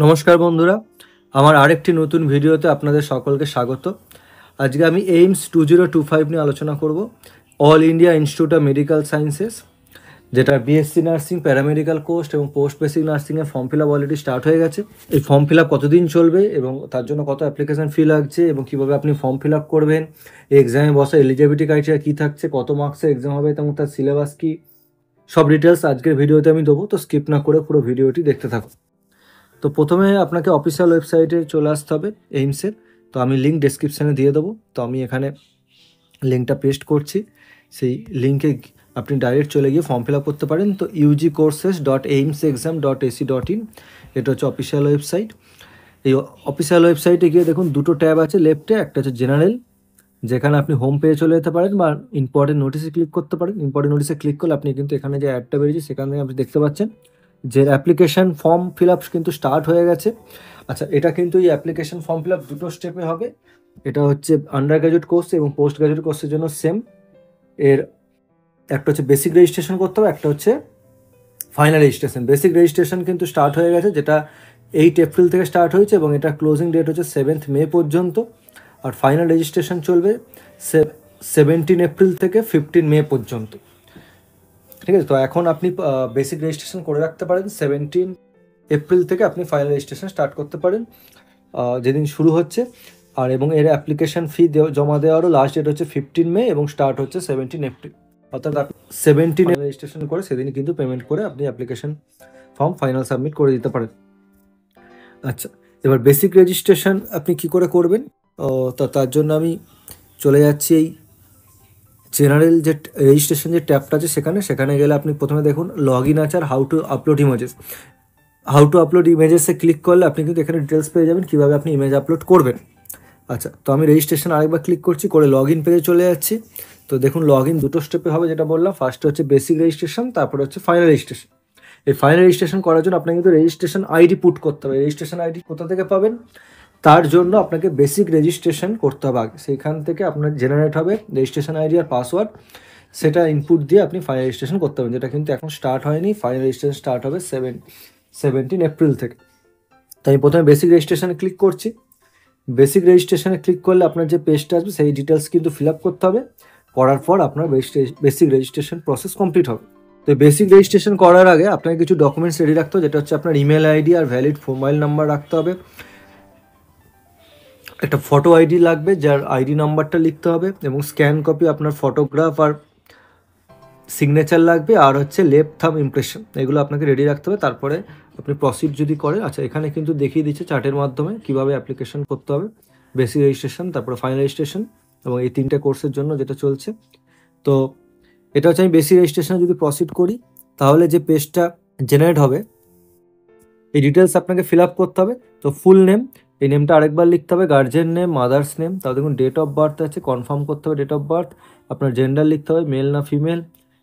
নমস্কার বন্ধুরা, আমার আরেকটি নতুন ভিডিওতে আপনাদের সকলকে স্বাগত। আজকে আমি এইমস 2025 নিয়ে আলোচনা করব। All India institute of medical sciences, যেটা বিএসসি নার্সিং, প্যারামেডিক্যাল কোর্স এবং পোস্ট বেসিক নার্সিংয়ের form fill up already start হয়ে গেছে। এই ফর্ম ফিল আপ কতদিন চলবে এবং তার জন্য কত অ্যাপ্লিকেশন ফি লাগছে এবং কীভাবে আপনি ফর্ম ফিল আপ করবেন, এক্সামে বসা এলিজিবিলিটি ক্রাইটেরিয়া কী থাকছে, কত মার্কসের এক্সাম হবে এবং তার সিলেবাস কী, সব ডিটেলস আজকের ভিডিওতে আমি দেবো। তো স্কিপ না করে পুরো ভিডিওটি দেখতে থাকুন। তো প্রথমে আপনাকে অফিসিয়াল ওয়েবসাইটে চলে আসতে হবে এইমসের। তো আমি লিঙ্ক ডেসক্রিপশানে দিয়ে দেবো। তো আমি এখানে লিঙ্কটা পেস্ট করছি। সেই লিঙ্কে আপনি ডাইরেক্ট চলে গিয়ে ফর্ম ফিল আপ করতে পারেন। তো ugcourses.aimsexam.ac.in, এটা হচ্ছে অফিসিয়াল ওয়েবসাইট। এই অফিসিয়াল ওয়েবসাইটে গিয়ে দেখুন দুটো ট্যাব আছে লেফটে, একটা হচ্ছে জেনারেল, যেখানে আপনি হোম পেজে চলে যেতে পারেন বা ইম্পর্টেন্ট নোটিসে ক্লিক করতে পারেন। ইম্পর্টেন্ট নোটিসে ক্লিক করলে আপনি কিন্তু এখানে যে অ্যাডটা বেরিয়েছে সেখান থেকে আপনি দেখতে পাচ্ছেন যে অ্যাপ্লিকেশান ফর্ম ফিল আপ কিন্তু স্টার্ট হয়ে গেছে। আচ্ছা, এটা কিন্তু এই অ্যাপ্লিকেশান ফর্ম ফিল আপ দুটো স্টেপে হবে। এটা হচ্ছে আন্ডার গ্র্যাজুয়েট কোর্স এবং পোস্ট গ্র্যাজুয়েট কোর্সের জন্য সেম। এর একটা হচ্ছে বেসিক রেজিস্ট্রেশন করতে হবে, একটা হচ্ছে ফাইনাল রেজিস্ট্রেশন। বেসিক রেজিস্ট্রেশন কিন্তু স্টার্ট হয়ে গেছে, যেটা 8 এপ্রিল থেকে স্টার্ট হয়েছে এবং এটা ক্লোজিং ডেট হচ্ছে 7 মে পর্যন্ত। আর ফাইনাল রেজিস্ট্রেশন চলবে 17 এপ্রিল থেকে 15 মে পর্যন্ত। ঠিক আছে, তো এখন আপনি বেসিক রেজিস্ট্রেশন করে রাখতে পারেন। 17 এপ্রিল থেকে আপনি ফাইনাল রেজিস্ট্রেশন স্টার্ট করতে পারেন যেদিন শুরু হচ্ছে। আর এবং এর অ্যাপ্লিকেশান ফি জমা দেওয়ারও লাস্ট ডেট হচ্ছে 15 মে এবং স্টার্ট হচ্ছে 17 এপ্রিল। অর্থাৎ 17 রেজিস্ট্রেশন করে সেদিন কিন্তু পেমেন্ট করে আপনি অ্যাপ্লিকেশান ফর্ম ফাইনাল সাবমিট করে দিতে পারেন। আচ্ছা, এবার বেসিক রেজিস্ট্রেশন আপনি কি করে করবেন, তার জন্য আমি চলে যাচ্ছি এই জেনারেল যে রেজিস্ট্রেশন যে ট্যাবটা আছে সেখানে গেলে আপনি প্রথমে দেখুন লগ ইন আছে আর হাউ টু আপলোড ইমেজেসে ক্লিক করলে আপনি কিন্তু এখানে ডিটেলস পেয়ে যাবেন কীভাবে আপনি ইমেজ আপলোড করবেন। আচ্ছা, তো আমি রেজিস্ট্রেশন আরেকবার ক্লিক করছি, করে লগ ইন পেজে চলে যাচ্ছি। তো দেখুন লগ ইন দুটো স্টেপে হবে, যেটা বললাম। ফার্স্ট হচ্ছে বেসিক রেজিস্ট্রেশন, তারপরে হচ্ছে ফাইনাল রেজিস্ট্রেশন। এই ফাইনাল রেজিস্ট্রেশন করার জন্য আপনাকে কিন্তু রেজিস্ট্রেশন আইডি পুট করতে হবে। রেজিস্ট্রেশন আইডি কোথা থেকে পাবেন, তার জন্য আপনাকে বেসিক রেজিস্ট্রেশন করতে হবে আগে। সেইখান থেকে আপনার জেনারেট হবে রেজিস্ট্রেশন আইডি আর পাসওয়ার্ড, সেটা ইনপুট দিয়ে আপনি ফাইনাল রেজিস্ট্রেশন করতে হবে, যেটা কিন্তু এখন স্টার্ট হয়নি। ফাইনাল রেজিস্ট্রেশন স্টার্ট হবে 17 এপ্রিল থেকে। তাই আমি প্রথমে বেসিক রেজিস্ট্রেশনে ক্লিক করছি। বেসিক রেজিস্ট্রেশনে ক্লিক করলে আপনার যে পেজটা আসবে সেই ডিটেলস কিন্তু ফিল আপ করতে হবে। করার পর আপনার বেসিক রেজিস্ট্রেশন প্রসেস কমপ্লিট হবে। তো বেসিক রেজিস্ট্রেশন করার আগে আপনাকে কিছু ডকুমেন্টস রেডি রাখতে হবে, যেটা হচ্ছে আপনার ইমেল আইডি আর ভ্যালিড মোবাইল নাম্বার রাখতে হবে। একটা ফটো আইডি লাগবে, যার আইডি নাম্বারটা লিখতে হবে, এবং স্ক্যান কপি আপনার ফটোগ্রাফ আর সিগনেচার লাগবে, আর হচ্ছে লেফট থাম্ব ইমপ্রেশন। এগুলো আপনাকে রেডি রাখতে হবে। তারপরে আপনি প্রসিড যদি করেন। আচ্ছা, এখানে কিন্তু দেখিয়ে দিচ্ছে চার্টের মাধ্যমে কীভাবে অ্যাপ্লিকেশন করতে হবে, বেসিক রেজিস্ট্রেশন, তারপরে ফাইনাল রেজিস্ট্রেশন এবং এই 3টে কোর্সের জন্য যেটা চলছে। তো এটা হচ্ছে আমি বেসিক রেজিস্ট্রেশনে যদি প্রসিড করি, তাহলে যে পেজটা জেনারেট হবে এই ডিটেলস আপনাকে ফিল আপ করতে হবে। তো ফুল নেম, এই নেমটা আরেকবার লিখতে হবে, গার্জেন নেম, মাদার্স নেম, তাও দেখুন ডেট অফ বার্থ আছে, কনফার্ম করতে হবে ডেট অফ বার্থ। আপনার জেন্ডার লিখতে হবে, মেল না female,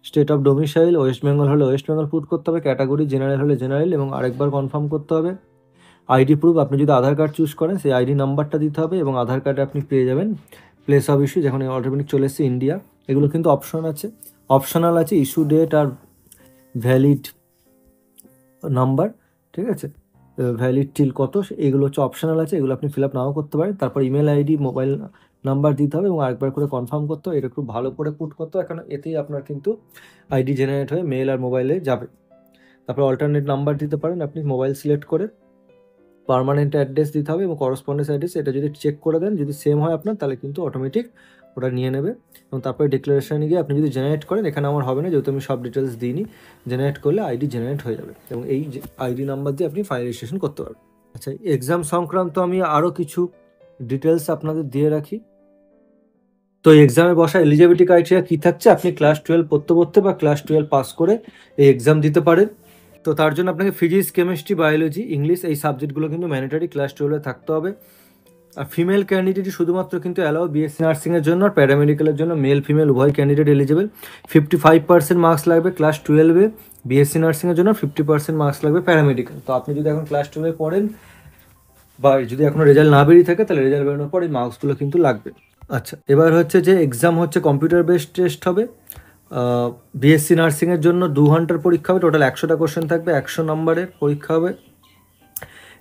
state of domicile, West Bengal হলে ওয়েস্ট বেঙ্গল পুট করতে হবে, ক্যাটাগরি জেনারেল হলে জেনারেল, এবং আরেকবার কনফার্ম করতে হবে। আইডি প্রুফ, আপনি যদি আধার কার্ড চুজ করেন সেই আইডি নাম্বারটা দিতে হবে, এবং আধার কার্ডে আপনি পেয়ে যাবেন প্লেস অফ ইস্যু, যখন অটোমেটিক চলে এসেছে ইন্ডিয়া। এগুলো কিন্তু অপশনাল আছে, ইস্যু ডেট আর ভ্যালিড নাম্বার। ঠিক আছে, ভ্যালিড টিল কত, এগুলো হচ্ছে অপশনাল আছে, এগুলো আপনি ফিল আপ নাও করতে পারেন। তারপর ইমেল আইডি, মোবাইল নাম্বার দিতে হবে এবং আরেকবার করে কনফার্ম করতে হবে। এটা খুব ভালো করে পুট করতে হবে, কারণ এতেই আপনার কিন্তু আইডি জেনারেট হয়ে মেল আর মোবাইলে যাবে। তারপর অল্টারনেট নাম্বার দিতে পারেন আপনি মোবাইল সিলেক্ট করে। পার্মানেন্ট অ্যাড্রেস দিতে হবে এবং করসপন্ডেন্স অ্যাড্রেস, এটা যদি চেক করে দেন, যদি সেম হয় আপনার, তাহলে কিন্তু অটোমেটিক ওটা নিয়ে নেবে। এবং তারপরে ডিক্লারেশানে গিয়ে আপনি যদি জেনারেট করেন, এখানে আমার হবে না যেহেতু আমি সব ডিটেলস দিইনি, জেনারেট করলে আইডি জেনারেট হয়ে যাবে এবং এই আইডি নাম্বার দিয়ে আপনি ফাইনাল রেজিস্ট্রেশন করতে পারবেন। আচ্ছা, এক্সাম সংক্রান্ত আমি আরও কিছু ডিটেলস আপনাদের দিয়ে রাখি। তো এক্সামে বসা এলিজিবিলিটি ক্রাইটেরিয়া কী থাকছে, আপনি ক্লাস 12 পড়তে বা ক্লাস 12 পাস করে এই এক্সাম দিতে পারেন। তো তার জন্য আপনাকে ফিজিক্স, কেমিস্ট্রি, বায়োলজি, ইংলিশ এই সাবজেক্টগুলো কিন্তু ম্যান্ডেটরি ক্লাস 12 থাকতে হবে। আর ফিমেল ক্যান্ডিডেটই শুধুমাত্র কিন্তু অ্যালাউ বিএসসি নার্সিংয়ের জন্য, আর প্যারামেডিক্যালের জন্য মেল ফিমেল উভয় ক্যান্ডিডেট এলিজিবল। 55% মার্কস লাগবে ক্লাস 12-এ বিএসসি নার্সিংয়ের জন্য, 50% মার্কস লাগবে প্যারামেডিক্যাল। তো আপনি যদি এখন ক্লাস 12-এ পড়েন বা যদি এখনও রেজাল্ট না বেরিয়ে থাকে, তাহলে রেজাল্ট বেরোনোর পর এই মার্কসগুলো কিন্তু লাগবে। আচ্ছা, এবার হচ্ছে যে এক্সাম হচ্ছে কম্পিউটার বেসড টেস্ট হবে। বিএসসি নার্সিংয়ের জন্য 2 ঘন্টার পরীক্ষা হবে, টোটাল 100টা কোশ্চেন থাকবে, 100 নম্বরের পরীক্ষা হবে।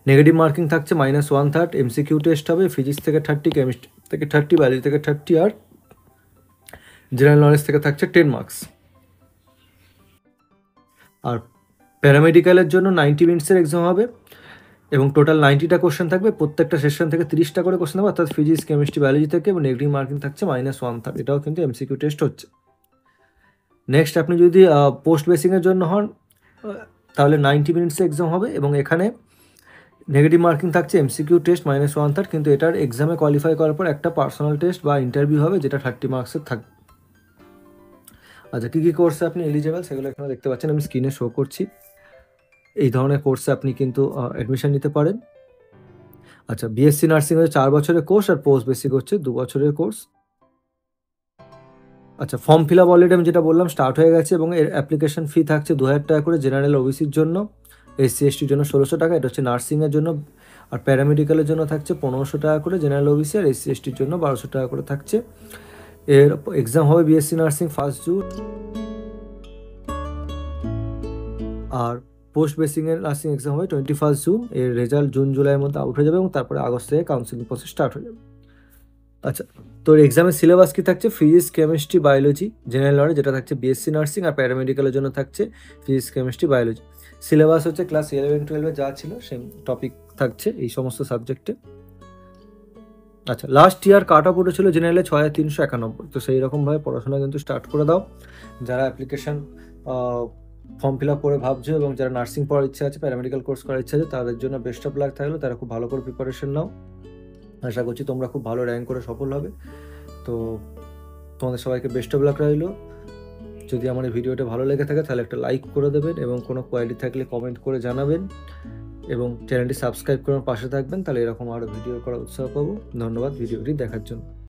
নেগেটিভ মার্কিং থাকছে -1/3, এমসিকিউ টেস্ট হবে, ফিজিক্স থেকে 30, কেমিস্ট্রি থেকে 30, বায়োলজি থেকে 30, আর জেনারেল নলেজ থেকে থাকছে 10 মার্কস। আর প্যারামেডিক্যালের জন্য 90 মিনিটসের এক্সাম হবে এবং টোটাল 90টা কোশ্চেন থাকবে, প্রত্যেকটা সেশন থেকে 30টা করে কোশ্চেন হবে, অর্থাৎ ফিজিক্স, কেমিস্ট্রি, বায়োলজি থেকে, এবং নেগেটিভ মার্কিং থাকছে -1/3। এটাও কিন্তু এমসিকিউ টেস্ট হচ্ছে। নেক্সট আপনি যদি পোস্ট বেসিংয়ের জন্য হন তাহলে 90 মিনিটসের এক্সাম হবে এবং এখানে নেগেটিভ মার্কিং থাকছে এমসিকিউ টেস্ট -1/3, কিন্তু এটার এক্সামে কোয়ালিফাই করার পর একটা পার্সোনাল টেস্ট বা ইন্টারভিউ হবে যেটা 30 মার্কসের থাকবে। আচ্ছা, কী কী কোর্সে আপনি এলিজেবল সেগুলো এখানে দেখতে পাচ্ছেন, আমি স্ক্রিনে শো করছি। এই ধরনের কোর্সে আপনি কিন্তু অ্যাডমিশন নিতে পারেন। আচ্ছা, বিএসসি নার্সিং হচ্ছে 4 বছরের কোর্স আর পোস্ট বেসিক হচ্ছে 2 বছরের কোর্স। আচ্ছা, ফর্ম ফিল আপ অলরেডি আমি যেটা বললাম স্টার্ট হয়ে গেছে এবং এর অ্যাপ্লিকেশন ফি থাকছে 2000 টাকা করে জেনারেল ওবিসির জন্য, এসসি এসটির জন্য 1600 টাকা, এটা হচ্ছে নার্সিংয়ের জন্য, আর প্যারামেডিক্যালের জন্য থাকছে 1500 টাকা করে জেনারেল ওবিসি, আর এসসি এসটির জন্য 1200 টাকা করে থাকছে। এর এক্সাম হবে বিএসসি নার্সিং 1 জুন, আর পোস্ট বেসিংয়ের নার্সিং এক্সাম হবে 21 জুন। এর রেজাল্ট জুন জুলাইয়ের মধ্যে আউট হয়ে যাবে এবং তারপরে আগস্ট থেকে কাউন্সিলিং প্রসেস স্টার্ট হয়ে যাবে। আচ্ছা, তোর এক্সামের সিলেবাস কি থাকছে? Physics, chemistry, biology, general knowledge যেটা থাকছে বিএসসি নার্সিং, আর প্যারামেডিক্যালের জন্য থাকছে ফিজিক্স, কেমিস্ট্রি, বায়োলজি। সিলেবাস হচ্ছে ক্লাস 11-12 যা ছিল সেম টপিক থাকছে এই সমস্ত সাবজেক্টে। আচ্ছা, লাস্ট ইয়ার কাট অফ উঠেছিল জেনারেলে 6391, তো সেই রকমভাবে পড়াশোনা কিন্তু স্টার্ট করে দাও। যারা অ্যাপ্লিকেশন ফর্ম ফিল আপ করে ভাবছো এবং যারা নার্সিং পড়ার ইচ্ছা আছে, প্যারামেডিক্যাল কোর্স করার ইচ্ছা আছে, তাদের জন্য বেস্ট অফ লাক থাকলো। তারা খুব ভালো করে প্রিপারেশন নাও, আশা করছি তোমরা খুব ভালো র্যাঙ্ক করে সফল হবে। তো তোমাদের সবাইকে বেস্ট অফ লাক রইলো। যদি আমার এই ভিডিওটা ভালো লেগে থাকে তাহলে একটা লাইক করে দেবেন এবং কোনো কোয়ারি থাকলে কমেন্ট করে জানাবেন এবং চ্যানেলটি সাবস্ক্রাইব করে পাশে থাকবেন, তাহলে এরকম আরও ভিডিও করার উৎসাহ পাবো। ধন্যবাদ ভিডিওটি দেখার জন্য।